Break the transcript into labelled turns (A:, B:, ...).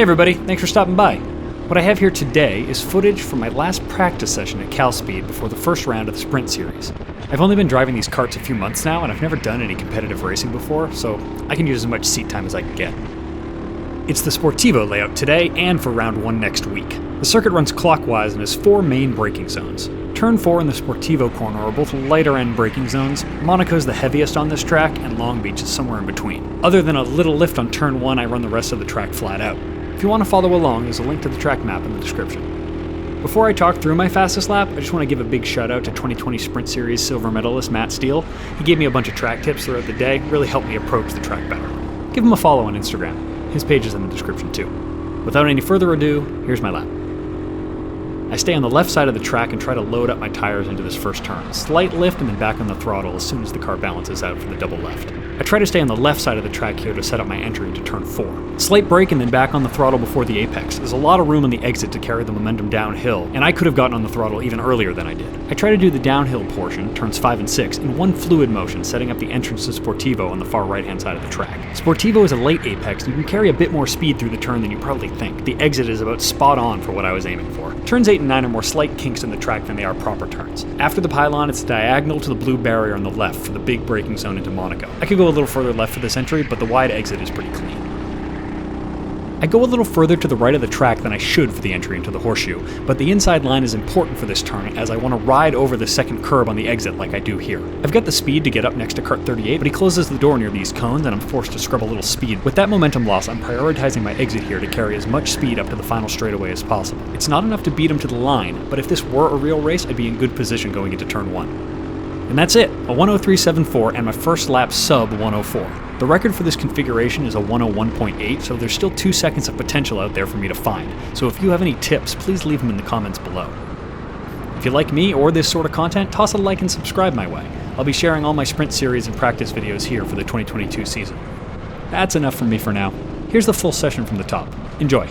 A: Hey everybody, thanks for stopping by. What I have here today is footage from my last practice session at CalSpeed before the first round of the Sprint Series. I've only been driving these karts a few months now, and I've never done any competitive racing before, so I can use as much seat time as I can get. It's the Sportivo layout today and for round 1 next week. The circuit runs clockwise and has 4 main braking zones. Turn 4 and the Sportivo corner are both lighter end braking zones. Monaco's the heaviest on this track, and Long Beach is somewhere in between. Other than a little lift on turn 1, I run the rest of the track flat out. If you want to follow along, there's a link to the track map in the description. Before I talk through my fastest lap, I just want to give a big shout out to 2020 Sprint Series silver medalist Matt Steele. He gave me a bunch of track tips throughout the day, really helped me approach the track better. Give him a follow on Instagram. His page is in the description too. Without any further ado, here's my lap. I stay on the left side of the track and try to load up my tires into this first turn. Slight lift and then back on the throttle as soon as the car balances out for the double left. I try to stay on the left side of the track here to set up my entry into turn 4. Slight brake and then back on the throttle before the apex. There's a lot of room on the exit to carry the momentum downhill, and I could have gotten on the throttle even earlier than I did. I try to do the downhill portion, turns 5 and 6, in one fluid motion, setting up the entrance to Sportivo on the far right-hand side of the track. Sportivo is a late apex, and you can carry a bit more speed through the turn than you probably think. The exit is about spot on for what I was aiming for. Turns 8 and 9 are more slight kinks in the track than they are proper turns. After the pylon, it's diagonal to the blue barrier on the left for the big braking zone into Monaco. I could go a little further left for this entry, but the wide exit is pretty clean. I go a little further to the right of the track than I should for the entry into the horseshoe, but the inside line is important for this turn as I want to ride over the second curb on the exit like I do here. I've got the speed to get up next to kart 38, but he closes the door near these cones and I'm forced to scrub a little speed. With that momentum loss, I'm prioritizing my exit here to carry as much speed up to the final straightaway as possible. It's not enough to beat him to the line, but if this were a real race, I'd be in good position going into turn 1. And that's it, a 103.74 and my first lap sub 104. The record for this configuration is a 101.8, so there's still 2 seconds of potential out there for me to find. So if you have any tips, please leave them in the comments below. If you like me or this sort of content, toss a like and subscribe my way. I'll be sharing all my Sprint Series and practice videos here for the 2022 season. That's enough from me for now. Here's the full session from the top. Enjoy.